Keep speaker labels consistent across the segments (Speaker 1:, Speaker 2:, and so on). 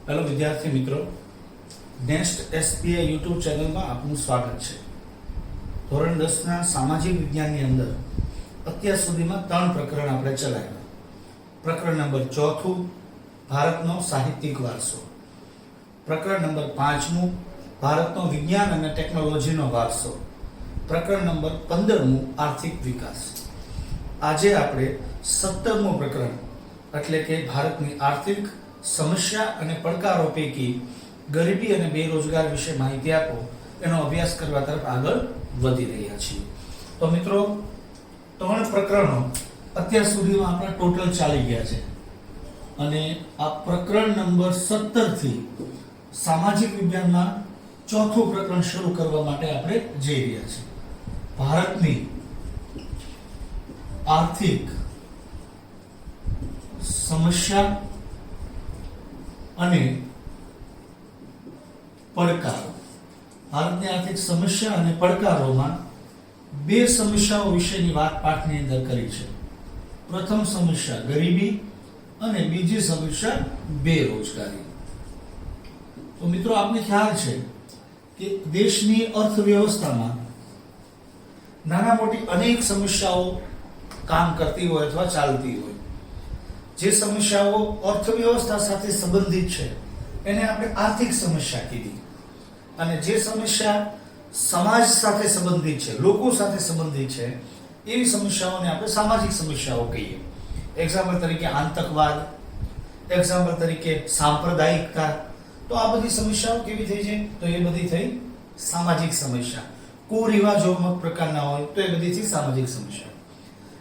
Speaker 1: Hello વિદ્યાર્થી મિત્રો, next SPI YouTube ચેનલમાં આપનું સ્વાગત છે. ધોરણ 10ના સામાજિક વિજ્ઞાનની અંદર અત્યાર સુધીમાં 3 પ્રકરણ આપણે ચલાવ્યા. પ્રકરણ નંબર 4 ભારતનો સાહિત્યિક વારસો, પ્રકરણ નંબર 5 ભારતનો વિજ્ઞાન અને ટેકનોલોજીનો વારસો, પ્રકરણ નંબર 15 આર્થિક વિકાસ. આજે આપણે 17મું પ્રકરણ એટલે કે ભારતની આર્થિક સમસ્યા અને પડકારો પૈકી ગરીબી અને બેરોજગાર વિશે માહિતી આપો એનો અભ્યાસ કરવા તરફ આગળ વધી રહ્યા છીએ. તો મિત્રો, 3 પ્રકરણો અત્યાર સુધીમાં આપણા ટોટલ ચાલી ગયા છે અને આ પ્રકરણ નંબર 17 થી સામાજિક વિજ્ઞાનમાં 4થું પ્રકરણ શરૂ કરવા માટે આપણે જઈ રહ્યા છીએ. ભારતની આર્થિક સમસ્યા અને પડકારો. ભારતની આર્થિક સમસ્યા અને પડકારોમાં 2 સમસ્યાઓ વિશેની વાત પાઠની અંદર કરી છે. પ્રથમ સમસ્યા ગરીબી અને બીજી સમસ્યા બેરોજગારી. તો મિત્રો, આપને ખ્યાલ છે કે દેશની અર્થવ્યવસ્થામાં નાના મોટી અનેક સમસ્યાઓ કામ કરતી હોય અથવા ચાલતી હોય. જે સમસ્યાઓ અર્થવ્યવસ્થા સાથે સંબંધિત છે એને આપણે આર્થિક સમસ્યા કીધી, અને જે સમસ્યા સમાજ સાથે સંબંધિત છે, લોકો સાથે સંબંધિત છે, એવી સમસ્યાઓને આપણે સામાજિક સમસ્યાઓ કહીએ. એક્ઝામ્પલ તરીકે આતંકવાદ, એક્ઝામ્પલ તરીકે સાંપ્રદાયિકતા. તો આ બધી સમસ્યાઓ કેવી થઈ છે? તો એ બધી થઈ સામાજિક સમસ્યા. કુરિવાજો અમુક પ્રકારના હોય તો એ બધી થઈ સામાજિક સમસ્યા.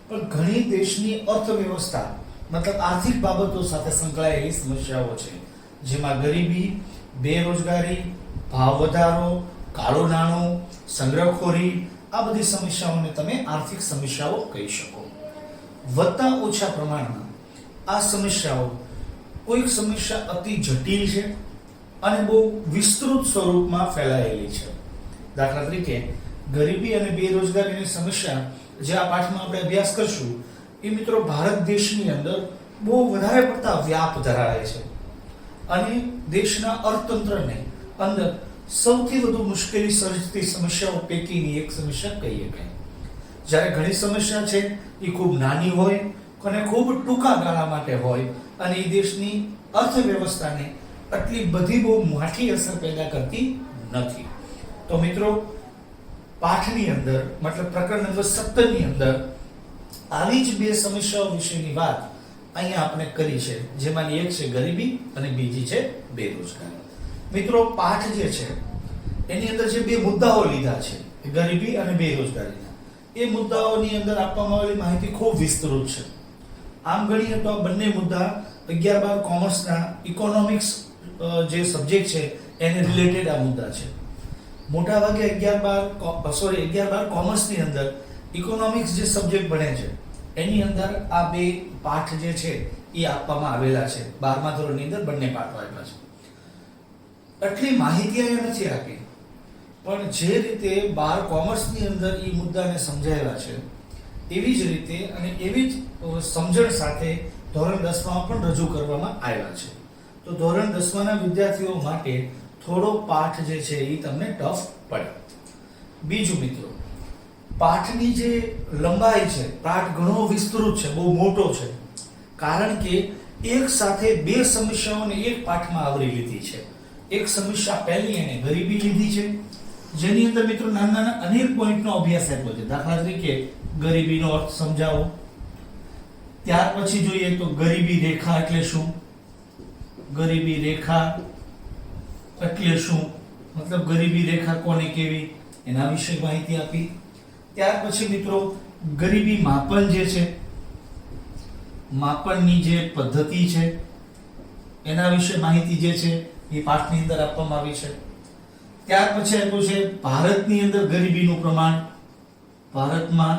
Speaker 1: પણ ઘણી દેશની અર્થવ્યવસ્થા મતલબ આર્થિક બાબતો સાથે સંકળાયેલી સમસ્યાઓ છે, જેમાં ગરીબી, બેરોજગારી, ભાવ વધારો, કાળું નાણું, સંગ્રહખોરી, આ બધી સમસ્યાઓને તમે આર્થિક સમસ્યાઓ કહી શકો. વધતા ઓછા પ્રમાણમાં આ સમસ્યાઓ, કોઈક સમસ્યા અતિ જટિલ છે અને બહુ વિસ્તૃત સ્વરૂપમાં ફેલાયેલી છે. દાખલા તરીકે ગરીબી અને બેરોજગારીની સમસ્યા જે આ પાઠમાં આપણે અભ્યાસ કરશું, એ મિત્રો ભારત દેશની અંદર બહુ વધારે પડતા વ્યાપ ધરાવે છે અને દેશના અર્થતંત્રને અંદર સૌથી વધુ મુશ્કેલી સર્જતી સમસ્યાઓ પૈકીની એક સમસ્યા કહીએ કે જ્યારે ઘણી સમસ્યા છે એ ખૂબ નાની હોય અને ખૂબ ટૂંકા ગાળા માટે હોય અને એ દેશની અર્થવ્યવસ્થાને આટલી બધી બહુ મોટી અસર પેદા કરતી નથી. તો મિત્રો, પાઠની અંદર મતલબ પ્રકરણ નંબર 17 ની અંદર આવી જ 2 સમસ્યાઓ વિશેની વાત અહીંયા આપણે કરી છે, જેમાંની એક છે ગરીબી અને બીજી છે બેરોજગારી. મિત્રો, પાઠ જે છે એની અંદર જે 2 મુદ્દાઓ લીધા છે, ગરીબી અને બેરોજગારીના, એ મુદ્દાઓની અંદર આપવામાં આવેલી માહિતી ખૂબ વિસ્તૃત છે. આમ ગણીએ તો આ બંને મુદ્દા 11-12 કોમર્સના ઇકોનોમિક્સ જે સબ્જેક્ટ છે એને રિલેટેડ આ મુદ્દા છે. મોટા ભાગે 11-12 કોમર્સની અંદર ઇકોનોમિક્સ જે સબ્જેક્ટ ભણે છે એની અંદર આ 2 પાઠ જે છે એ આપવામાં આવેલા છે. 12મા ધોરણની અંદર બંને પાઠો આપ્યા છે. એટલી માહિતી અહીંયા નથી આપી, પણ જે રીતે 12 કોમર્સની અંદર એ મુદ્દાને સમજાવ્યા છે એવી જ રીતે અને એવી જ સમજણ સાથે ધોરણ 10માં પણ રજૂ કરવામાં આવ્યા છે. તો ધોરણ 10માના વિદ્યાર્થીઓ માટે થોડો પાઠ જે છે એ તમને ટફ પડે. બીજું મિત્રો, પાઠની જે લંબાઈ છે, પાઠ ઘણો વિસ્તૃત છે, બહુ મોટો છે, કારણ કે એક સાથે 2 સમસ્યાઓને એક પાઠમાં આવરી લીધી છે. એક સમસ્યા પહેલી એને ગરીબી લીધી છે, જેની અંદર મિત્રો નાના નાના અનેક પોઈન્ટનો અભ્યાસ આપ્યો છે. દાખલા તરીકે ગરીબીનો અર્થ સમજાવો. ત્યાર પછી જોઈએ તો ગરીબી રેખા એટલે શું, ગરીબી રેખા એટલે શું, મતલબ ગરીબી રેખા કોને કેવી, એના વિશે માહિતી આપી. ત્યાર પછી મિત્રો ગરીબી માપન જે છે, માપનની જે પદ્ધતિ છે એના વિશે માહિતી જે છે એ પાઠની અંદર આપવામાં આવી છે. ત્યાર પછી આપ્યું છે ભારતની અંદર ગરીબીનું પ્રમાણ. ભારતમાં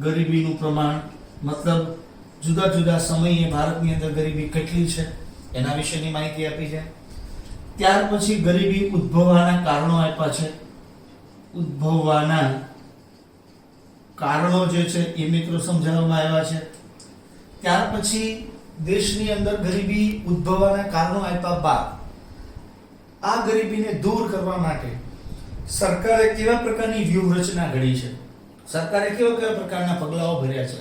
Speaker 1: ગરીબીનું પ્રમાણ મતલબ જુદા જુદા સમયે ભારતની અંદર ગરીબી કેટલી છે એના વિશેની માહિતી આપી છે. ત્યાર પછી ગરીબી ઉદ્ભવવાના કારણો આપ્યા છે. ઉદ્ભવવાના કારણો જે છે એ મિત્રો સમજાવવામાં આવ્યા છે. ત્યાર પછી દેશની અંદર ગરીબી ઉદ્ભવવાના કારણો આપ્યા બાદ આ ગરીબીને દૂર કરવા માટે સરકારે કેવા પ્રકારની વ્યૂહરચના ઘડી છે, સરકારે કેવા કેવા પ્રકારના પગલાઓ ભર્યા છે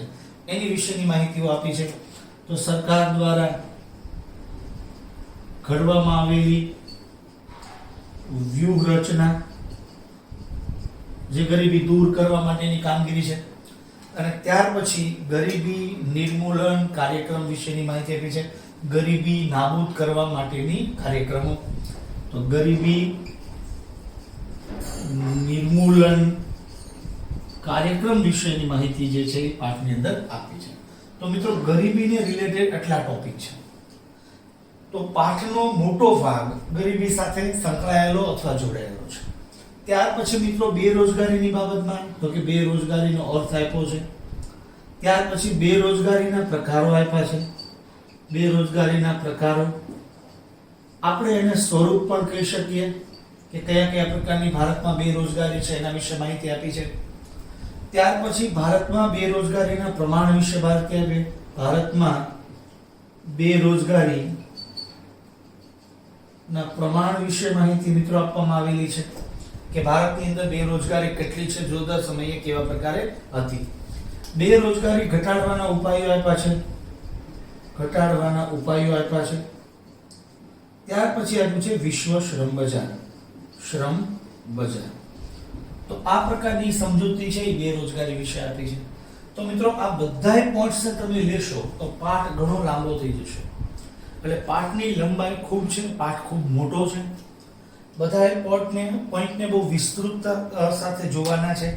Speaker 1: એની વિશેની માહિતીઓ આપી છે. તો સરકાર દ્વારા ઘડવામાં આવેલી વ્યૂહરચના જે ગરીબી દૂર કરવા માટેની કામગીરી છે, અને ત્યાર પછી ગરીબી નિર્મૂલન કાર્યક્રમ વિશેની માહિતી આપી છે. ગરીબી નાબૂદ કરવા માટેની કાર્યક્રમો, તો ગરીબી નિર્મૂલન કાર્યક્રમ વિશેની માહિતી જે છે એ પાઠની અંદર આપી છે. તો મિત્રો ગરીબીને રિલેટેડ આટલા ટોપિક છે. તો પાઠનો મોટો ભાગ ગરીબી સાથે સંકળાયેલો અથવા જોડાયેલો છે. ત્યાર પછી મિત્રો બેરોજગારીની બાબતમાં, તો કે બેરોજગારીનો અર્થ આપ્યો છે. ત્યાર પછી બેરોજગારીના પ્રકારો આપ્યા છે. બેરોજગારીના પ્રકારો આપણે એને સ્વરૂપ પણ કહી શકીએ કે કયા કયા પ્રકારની ભારતમાં બેરોજગારી છે એના વિશે માહિતી આપી છે. ત્યાર પછી ભારતમાં બેરોજગારીના પ્રમાણ વિશે વાત કરીએ. ભારતમાં બેરોજગારી ના પ્રમાણ વિશે માહિતી મિત્રો આપવામાં આવેલી છે કે ભારતની અંદર બેરોજગારી કેટલી છે, જોતા સમયે કેવા પ્રકારે હતી. બેરોજગારી ઘટાડવાના ઉપાયો આપ્યા છે. ઘટાડવાના ઉપાયો આપ્યા છે. ત્યાર પછી આપ્યું છે વિશ્વ શ્રમ બજાર. શ્રમ બજાર. તો આ પ્રકારની સમજૂતી છે એ બેરોજગારી વિશે આપી છે. તો મિત્રો આ બધાય પોઈન્ટ્સ તમે લેશો તો પાઠ ઘણો લાંબો થઈ જશે. એટલે પાઠની લંબાઈ ખૂબ છે, પાઠ ખૂબ મોટો છે. બધાય પોઈન્ટને બહુ વિસ્તૃતતા સાથે જોવાના છે.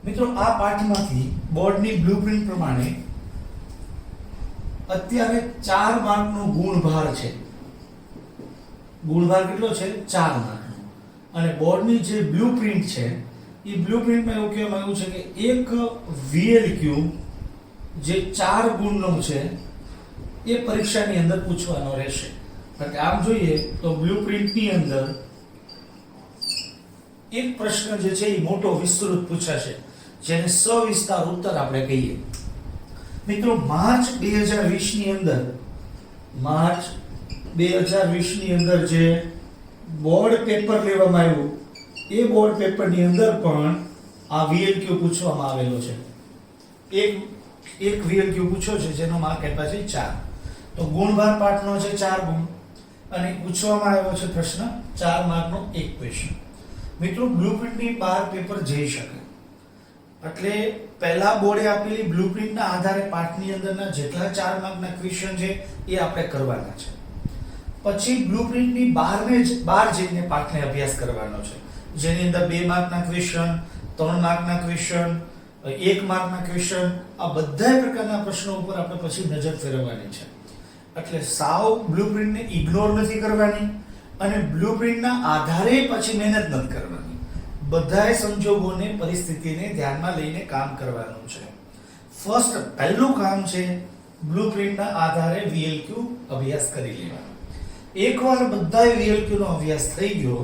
Speaker 1: મિત્રો આ પાઠમાંથી બોર્ડની બ્લુપ્રિન્ટ પ્રમાણે અત્યારે 4 માર્કનો ગુણભાર છે. ગુણભાર કેટલો છે? 4 માર્કનો. અને બોર્ડની જે બ્લુપ્રિન્ટ છે એ બ્લુપ્રિન્ટમાં એવું કહેવામાં આવ્યું છે કે એક VLQ જે 4 ગુણનો છે એ પરીક્ષાની અંદર પૂછવાનો રહેશે. એટલે આમ જોઈએ તો બ્લુપ્રિન્ટની અંદર એક પ્રશ્ન જે છે એ મોટો વિસ્તૃત પૂછાશે, જેને સવિસ્તાર ઉત્તર આપણે કહીએ. મિત્રો માર્ચ 2020 ની અંદર જે બોર્ડ પેપર લેવામાં આવ્યું એ બોર્ડ પેપરની અંદર પણ આ VLQ પૂછવામાં આવેલો છે. એક VLQ પૂછ્યો છે જેનો માર્ક આપ્યા છે 4. તો ગુણભાર પાઠનો છે 4 ગુણ અને પૂછવામાં આવ્યો છે પ્રશ્ન 4 માર્કનો એક ક્વેશ્ચન. મિત્રો બ્લુપ્રિન્ટની બહાર પેપર જઈ શકે એટલે પહેલા બોર્ડે આપેલી બ્લુપ્રિન્ટના આધારે પાઠની અંદરના જેટલા 4 માર્કના ક્વેશ્ચન છે એ આપણે કરવાના છે. પછી બ્લુપ્રિન્ટની બહાર જઈને પાઠને અભ્યાસ કરવાનો છે, જેની અંદર 2 માર્કના ક્વેશ્ચન, 3 માર્કના ક્વેશ્ચન, 1 માર્કના ક્વેશ્ચન, આ બધા પ્રકારના પ્રશ્નો ઉપર આપણે પછી નજર ફેરવવાની છે. એટલે સાવ બ્લુપ્રિન્ટને ઇગ્નોર નથી કરવાની અને બ્લુપ્રિન્ટના આધારે પછી મહેનત નથી કરવાની. બધાય સંજોગોને, પરિસ્થિતિને ધ્યાનમાં લઈને કામ કરવાનું છે. પહેલું કામ છે બ્લુપ્રિન્ટના આધારે VLQ અભ્યાસ કરી લેવાનો. એકવાર બધાય VLQ નો અભ્યાસ થઈ ગયો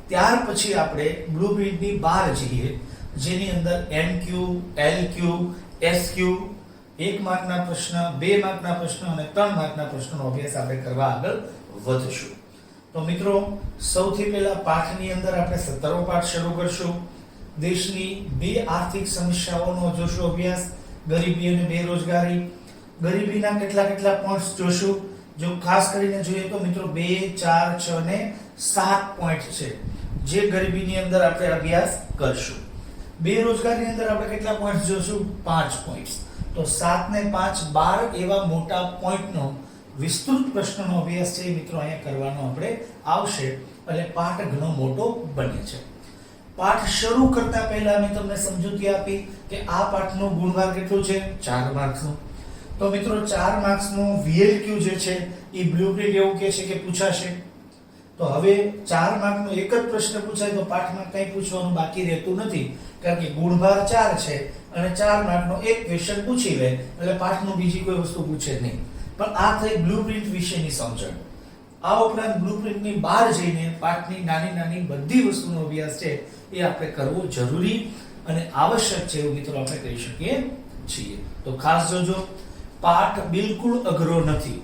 Speaker 1: ત્યાર પછી આપણે બ્લુપ્રિન્ટની બહાર જઈએ, જેની અંદર MQ, LQ, SQ, 1 માર્કના પ્રશ્ન, 2 માર્કના પ્રશ્ન અને 3 માર્કના પ્રશ્નોનો અભ્યાસ આપણે કરવા આગળ વધશું. તો મિત્રો સૌથી પહેલા પાઠની અંદર આપણે 17મો પાઠ શરૂ કરશું. દેશની 2 આર્થિક સમસ્યાઓનો જોશું અભ્યાસ, ગરીબી અને બેરોજગારી. ગરીબીના કેટલા પોઈન્ટ્સ જોશું. જો ખાસ કરીને જોઈએ તો મિત્રો 2, 4, 6 અને 7 પોઈન્ટ છે જે ગરીબીની અંદર આપણે અભ્યાસ કરશું. બેરોજગારીની અંદર આપણે કેટલા પોઈન્ટ્સ જોશું? 5 પોઈન્ટ્સ. તો 7 ને 5 12 એવા મોટા પોઈન્ટનો વિસ્તૃત પ્રશ્નનો અભ્યાસ છે મિત્રો અહીંયા કરવાનો આપણે આવશે. એટલે પાઠ ઘણો મોટો બને છે. પાઠ શરૂ કરતા પહેલા મેં તમને સમજૂતી આપી કે આ પાઠનો ગુણભાર કેટલો છે? 4 માર્ક્સનો. તો મિત્રો 4 માર્ક્સનો VLQ જે છે એ બ્લુપ્રિન્ટ એવું કહે છે કે પૂછાશે. તો હવે 4 માર્કનો એક જ પ્રશ્ન પૂછાય તો પાઠમાં કંઈ પૂછવાનું બાકી રહેતું નથી, કારણ કે ગુણભાર 4 છે અને 4 માર્કનો એક ક્વેશ્ચન પૂછી લે એટલે પાઠનું બીજી કોઈ વસ્તુ પૂછે નહીં. પણ આ થઈ બ્લુપ્રિન્ટ વિશેની સમજણ. આ ઉપરાંત બ્લુપ્રિન્ટની બહાર જઈને પાઠની નાની બધી વસ્તુનો અભ્યાસ છે એ આપણે કરવો જરૂરી અને આવશ્યક છે એવું મિત્રો આપણે કહી શકીએ છીએ. તો ખાસ જોજો. પાઠ બિલકુલ અઘરો નથી,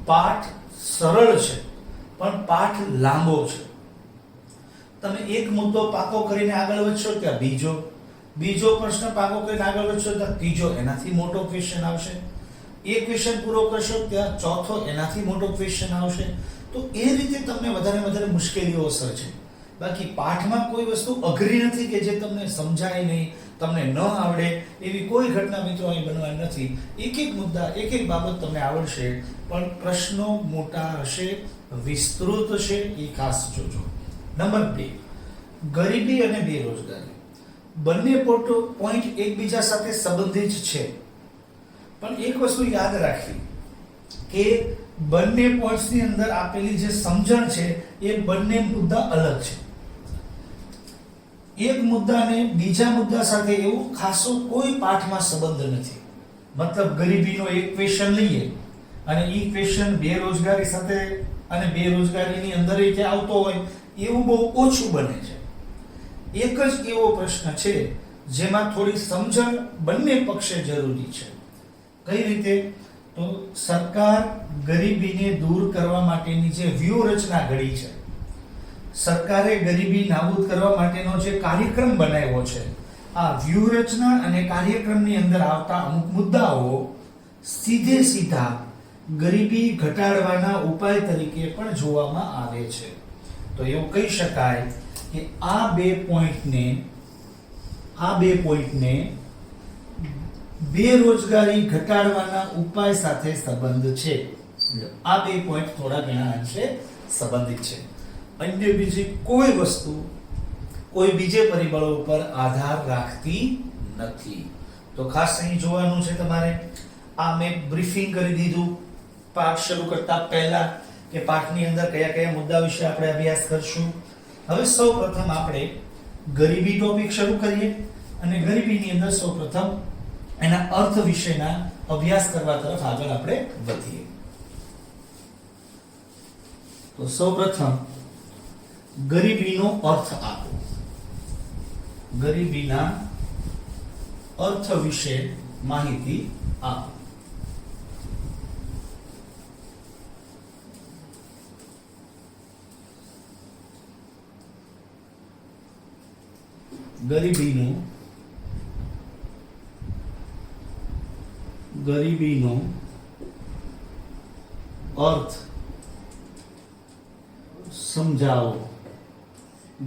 Speaker 1: પાઠ સરળ છે, પણ પાઠ લાંબો છે. તમે એક મુદ્દો પાકો કરીને આગળ વધશો ત્યાં બીજો પ્રશ્ન પાકો કરીને આગળ વધશો ત્યાં ત્રીજો એનાથી મોટો ક્વેશ્ચન આવશે. એક ક્વેશ્ચન પૂરો કરશો ત્યાં ચોથો એનાથી મોટો ક્વેશ્ચન આવશે. તો એ રીતે તમને વધારે મુશ્કેલીઓ સર્જે. બાકી પાઠમાં કોઈ વસ્તુ અઘરી નથી કે જે તમને સમજાય નહીં, તમને ન આવડે એવી કોઈ ઘટના મિત્રો અહીં બનવાની નથી. એક મુદ્દા એક બાબત તમને આવડશે, પણ પ્રશ્નો મોટા હશે, વિસ્તૃત હશે, એ ખાસ જોજો. નંબર 2, ગરીબી અને બેરોજગારી બંને પોઈન્ટ એકબીજા સાથે સંબંધિત છે, પણ એક વસ્તુ યાદ રાખવી કે બંને પોઈન્ટ્સની અંદર આપેલી જે સમજણ છે એ બંને મુદ્દા અલગ છે. એક મુદ્દાને બીજા મુદ્દા સાથે એવું ખાસો કોઈ પાઠમાં સંબંધ નથી. મતલબ ગરીબીનો એક ક્વેશ્ચન લઈએ અને એ ક્વેશ્ચન બેરોજગારી સાથે અને બેરોજગારીની અંદર જે આવતો હોય એવું બહુ ઓછું બને છે. એક જ એવો પ્રશ્ન છે જેમાં થોડી સમજણ બંને પક્ષે જરૂરી છે. કઈ રીતે? તો સરકાર ગરીબીને દૂર કરવા માટેની જે વ્યૂહરચના ઘડી છે, સરકારે ગરીબી નાબૂદ કરવા માટેનો જે કાર્યક્રમ બનાવ્યો છે, આ વ્યૂહરચના અને કાર્યક્રમની અંદર આવતા અમુક મુદ્દાઓ સીધા ગરીબી ઘટાડવાના ઉપાય તરીકે પણ જોવામાં આવે છે. તો એવું કહી શકાય કે આ બે પોઈન્ટને બેરોજગારી ઘટાડવાના ઉપાય સાથે સંબંધ છે. આ બે પોઈન્ટ થોડા ઘણા અંશે સંબંધિત છે. અન્ય બીજી કોઈ વસ્તુ કોઈ બીજે પરિબળો ઉપર આધાર રાખતી નથી. તો ખાસ અહીં જોવાનું છે તમારે. આ મેં બ્રીફિંગ કરી દીધું પાઠ શરૂ કરતા પહેલા કે પાઠની અંદર કયા મુદ્દા વિશે આપણે અભ્યાસ કરશું. હવે સૌપ્રથમ આપણે ગરીબી ટોપિક શરૂ કરીએ અને ગરીબીની અંદર સૌપ્રથમ એના અર્થ વિશેના અભ્યાસ કરવા તરફ આગળ આપણે વધીએ. તો સૌપ્રથમ ગરીબીનો અર્થ આપો. ગરીબીના અર્થ વિશે માહિતી આપો. ગરીબીનો અર્થ સમજાવો.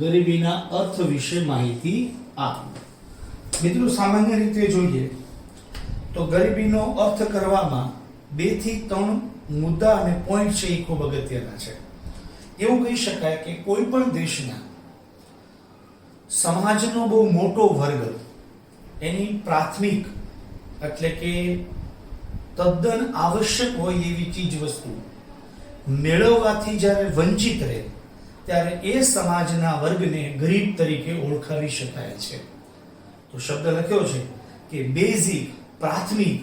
Speaker 1: ગરીબીના અર્થ વિશે માહિતી આપો. મિત્રો, સામાન્ય રીતે જોઈએ તો ગરીબીનો અર્થ કરવામાં 2 થી 3 મુદ્દા અને પોઈન્ટ છે એ ખૂબ અગત્યના છે. એવું કહી શકાય કે કોઈ પણ દેશના સમાજનો બહુ મોટો વર્ગ એની પ્રાથમિક એટલે કે તદ્દન આવશ્યક હોય એવી ચીજ વસ્તુ મેળવવાથી જ્યારે વંચિત રહે ત્યારે એ સમાજના વર્ગને ગરીબ તરીકે ઓળખાવી શકાય છે. તો શબ્દ લખ્યો છે કે બેઝિક, પ્રાથમિક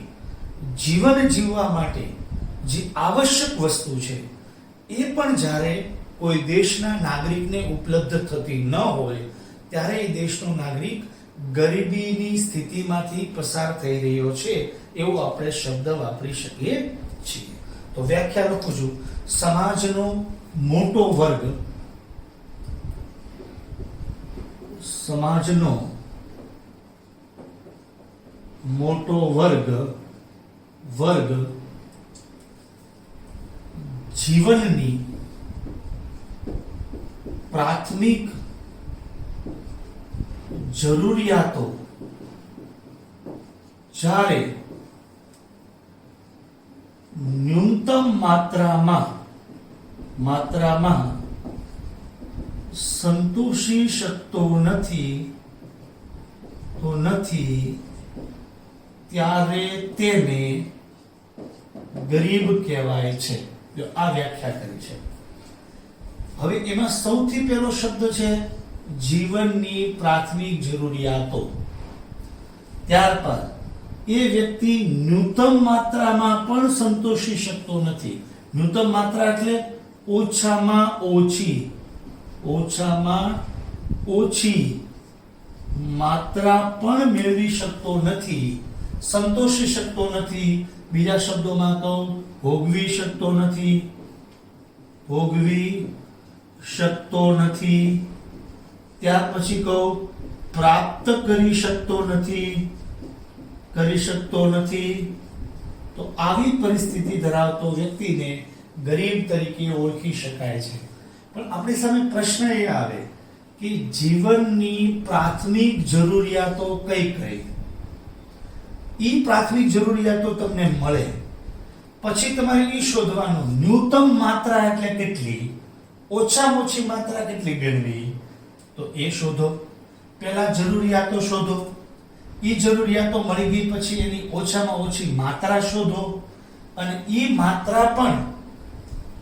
Speaker 1: જીવન જીવવા માટે જે આવશ્યક વસ્તુ છે એ પણ જ્યારે કોઈ દેશના નાગરિકને ઉપલબ્ધ થતી ન હોય ત્યારે એ દેશનો નાગરિક ગરીબીની સ્થિતિમાંથી પસાર થઈ રહ્યો છે એવો આપણે શબ્દ વાપરી શકીએ છીએ. તો વ્યાખ્યા લખું છું. સમાજનો મોટો વર્ગ, સમાજનો મોટો વર્ગ જીવનની પ્રાથમિક જરૂરિયાતો જ્યારે ન્યૂનતમ માત્રામાં સંતોષી શકતો નથી ત્યારે તેને ગરીબ કહેવાય છે. આ વ્યાખ્યા કરી છે. હવે એમાં સૌથી પહેલો શબ્દ છે જીવનની પ્રાથમિક જરૂરિયાતો. ત્યારબાદ એ વ્યક્તિ ન્યૂનતમ માત્રામાં પણ સંતોષી શકતો નથી. ન્યૂનતમ માત્રા એટલે ઓછામાં ઓછી માત્રા પણ મેળવી શકતો નથી, સંતોષી શકતો નથી બીજા શબ્દોમાં કહું, ભોગવી શકતો નથી, ભોગવી શકતો નથી. ત્યાર પછી કહું, પ્રાપ્ત કરી શકતો નથી, કરી શકતો નથી. તો આવી પરિસ્થિતિ ધરાવતો વ્યક્તિને ગરીબ તરીકે ઓળખી શકાય છે. પણ આપણી સામે પ્રશ્ન એ આવે કે જીવનની પ્રાથમિક જરૂરિયાતો કઈ કઈ? ઈ પ્રાથમિક જરૂરિયાતો તમને મળે પછી તમારે ઈ શોધવાનું, ન્યૂનતમ માત્રા એટલે કેટલી, ઓછામાં ઓછી માત્રા કેટલી ગણવી, તો એ શોધો. પહેલા જરૂરિયાતો શોધો. ઈ જરૂરિયાતો મળી ગઈ પછી એની ઓછામાં ઓછી માત્રા શોધો, અને ઈ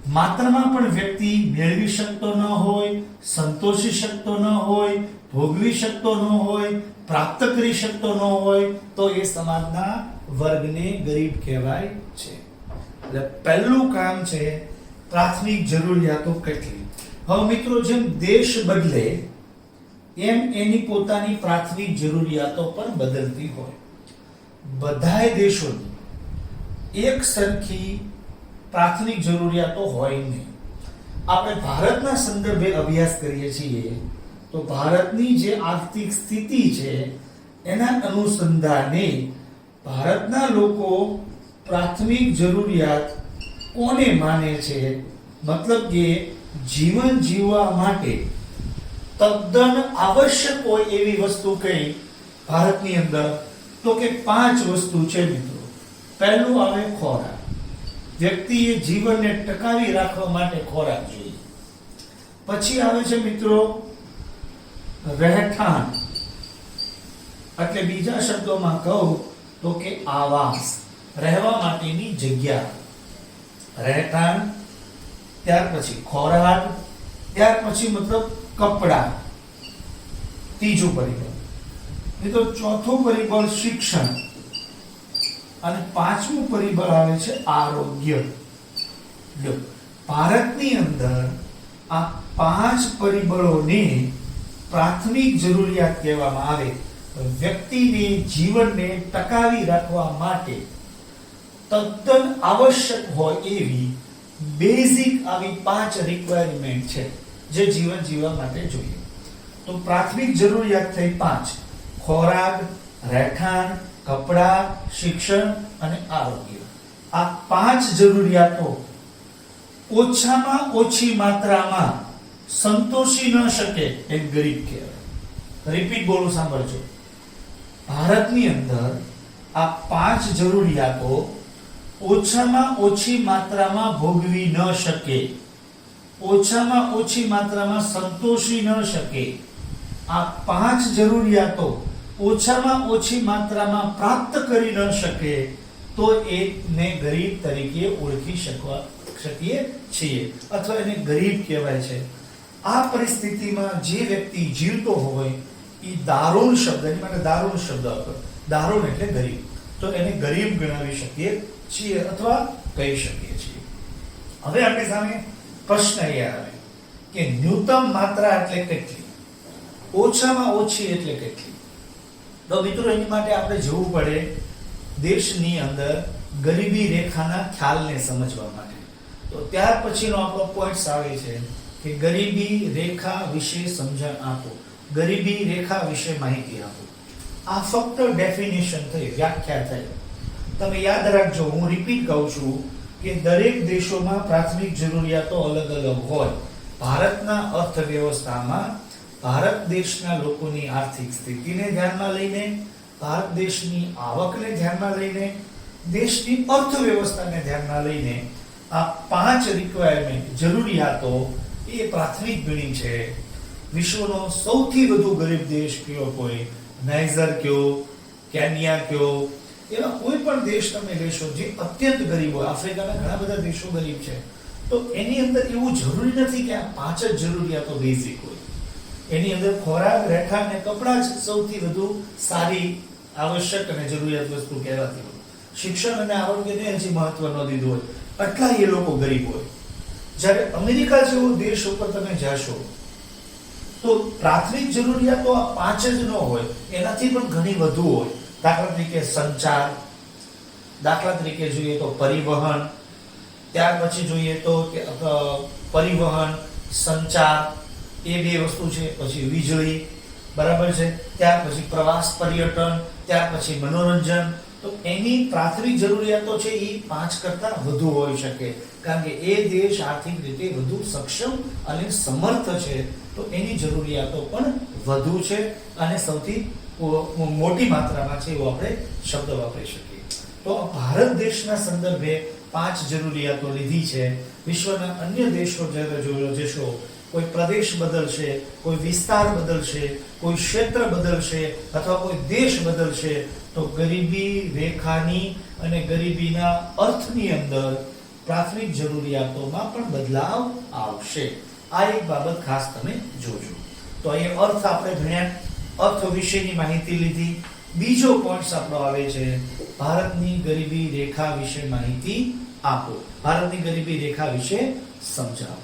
Speaker 1: માત્રામાં પણ વ્યક્તિ મેળવી શકતો ન હોય, સંતોષી શકતો ન હોય, ભોગવી શકતો ન હોય, પ્રાપ્ત કરી શકતો ન હોય, તો એ સમાજના વર્ગને ગરીબ કહેવાય છે. એટલે પહેલું કામ છે પ્રાથમિક જરૂરિયાતો કેટલી. હવે મિત્રો, જેમ દેશ બદલે એમ એની પોતાની પ્રાથમિક જરૂરિયાતો પણ બદલતી હોય. બધાય દેશોની એક સરખી પ્રાથમિક જરૂરિયાતો હોય નહીં. આપણે ભારતના સંદર્ભે અભ્યાસ કરીએ છીએ તો ભારતની જે આર્થિક સ્થિતિ છે એના અનુસંધાને ભારતના લોકો પ્રાથમિક જરૂરિયાત કોને માને છે, મતલબ કે જીવન જીવવા માટે તદ્દન આવશ્યક હોય એવી વસ્તુ કઈ ભારતની અંદર, તો કે 5 વસ્તુ છે મિત્રો. પહેલું આવે ખોરાક. વ્યક્તિએ જીવનને ટકાવી રાખવા માટે ખોરાક જોઈએ. પછી આવે છે મિત્રો રહેઠાણ, એટલે બીજા શબ્દોમાં કહું તો કે આવાસ, રહેવા માટેની જગ્યા. રહેઠાણ, ત્યાર પછી ખોરાક, ત્યાર પછી મતલબ કપડા. ત્રીજું પરિબળ મિત્રો, ચોથું પરિબળ શિક્ષણ, અને પાંચમું પરિબળ આવે છે આરોગ્ય. જો ભારતની અંદર આ 5 પરિબળોને પ્રાથમિક જરૂરિયાત કહેવામાં આવે. વ્યક્તિને જીવનને ટકાવી રાખવા માટે તદ્દન આવશ્યક હોય એવી બેઝિક આવી 5 રિક્વાયરમેન્ટ છે જે જીવન જીવવા માટે જોઈએ. તો પ્રાથમિક જરૂરિયાત થઈ 5: ખોરાક, રહેઠાણ, કપડા, શિક્ષણ અને આરોગ્ય. આ 5 જરૂરિયાતો ઓછામાં ઓછી માત્રામાં સંતોષી ન શકે એ ગરીબ કહેવાય. રિપીટ બોલું, સાંભળજો. ભારતની અંદર આ 5 જરૂરિયાતો ઓછામાં ઓછી માત્રામાં ભોગવી ન શકે, ઓછામાં ઓછી માત્રામાં સંતોષી ન શકે, આ 5 જરૂરિયાતો ઓછામાં ઓછી માત્રામાં પ્રાપ્ત કરી ન શકે, તો એને ગરીબ તરીકે ઓળખી શકીએ છીએ, અથવા એને ગરીબ કહેવાય છે. આ પરિસ્થિતિમાં જે વ્યક્તિ જીવતો હોય એ દારૂણ શબ્દ, એની માટે દારૂણ શબ્દ હતો, દારૂણ એટલે ગરીબ, તો એને ગરીબ ગણાવી શકીએ છીએ અથવા કહી શકીએ છીએ. હવે આપણી સામે પ્રશ્ન એ આવે કે ન્યૂનતમ માત્રા એટલે કેટલી, ઓછામાં ઓછી એટલે કેટલી? તો મિત્રો, એની માટે આપણે જોવું પડે દેશની અંદર ગરીબી રેખાના ખ્યાલને સમજવા માટે. તો ત્યાર પછીનો આપણો પોઈન્ટ આવે છે કે ગરીબી રેખા વિશે સમજણ આપો, ગરીબી રેખા વિશે માહિતી આપો. આ ફક્ત ડેફિનેશન થઈ, વ્યાખ્યા થઈ. તમે યાદ રાખજો, હું રિપીટ કહું છું કે દરેક દેશોમાં પ્રાથમિક જરૂરિયાતો અલગ અલગ હોય. ભારતના અર્થવ્યવસ્થામાં ભારત દેશના લોકોની આર્થિક સ્થિતિને ધ્યાનમાં લઈને, ભારત દેશની આવકને ધ્યાનમાં લઈને, દેશની અર્થવ્યવસ્થાને ધ્યાનમાં લઈને આ 5 રિક્વાયરમેન્ટ, જરૂરિયાતો એ પ્રાથમિક ગણી છે. વિશ્વનો સૌથી વધુ ગરીબ દેશ કયો કોઈ, નાઇજર કયો, કેન્યા કયો, એવા કોઈ પણ દેશ તમે લેશો જે અત્યંત ગરીબ હોય. આફ્રિકાના ઘણા બધા દેશો ગરીબ છે. તો એની અંદર એવું જરૂરી નથી કે આ 5 જ જરૂરિયાતો બેઝિક હોય. એની અંદર ખોરાક, રહેઠાણ અને કપડાં જ સૌથી વધુ સારી, આવશ્યક અને જરૂરિયાત વસ્તુ કહેવાતી હોય. શિક્ષણ અને આરોગ્યને હજી મહત્વ ન દીધું હોય, એટલા એ લોકો ગરીબ હોય. જ્યારે અમેરિકા જેવો દેશ ઉપર તમે જશો તો પ્રાથમિક જરૂરિયાતો આ 5 જ ન હોય, એનાથી પણ ઘણી વધુ હોય. દાખલા તરીકે સંચાર, દાખલા તરીકે જોઈએ તો પરિવહન, ત્યાર પછી જોઈએ તો પરિવહન, સંચાર, એ બે વસ્તુ છે. પછી વીજળી, બરાબર છે. ત્યાર પછી પ્રવાસ, પર્યટન, ત્યાર પછી મનોરંજન. તો એની પ્રાથમિક જરૂરિયાતો છે એ 5 કરતા વધુ હોઈ શકે, કારણ કે એ દેશ આર્થિક રીતે વધુ સક્ષમ અને સમર્થ છે, તો એની જરૂરિયાતો પણ વધુ છે અને સૌથી મોટી માત્રામાં છે એવો આપણે શબ્દ વાપરી શકીએ. તો ભારત દેશના સંદર્ભે 5 જરૂરિયાતો લીધી છે. વિશ્વના અન્ય દેશો જ્યારે જોશો, કોઈ પ્રદેશ બદલશે, કોઈ વિસ્તાર બદલશે, કોઈ ક્ષેત્ર બદલશે અથવા કોઈ દેશ બદલશે, તો ગરીબી રેખાની અને ગરીબીના અર્થની અંદર પ્રાથમિક જરૂરિયાતોમાં પણ બદલાવ આવશે. આ એક બાબત ખાસ તમે જોજો. તો અહીંયા અર્થ આપણે ભણ્યા, અર્થ વિશેની માહિતી લીધી. બીજો પોઈન્ટ આપણો આવે છે ભારતની ગરીબી રેખા વિશે માહિતી આપો. ભારતની ગરીબી રેખા વિશે સમજાવો.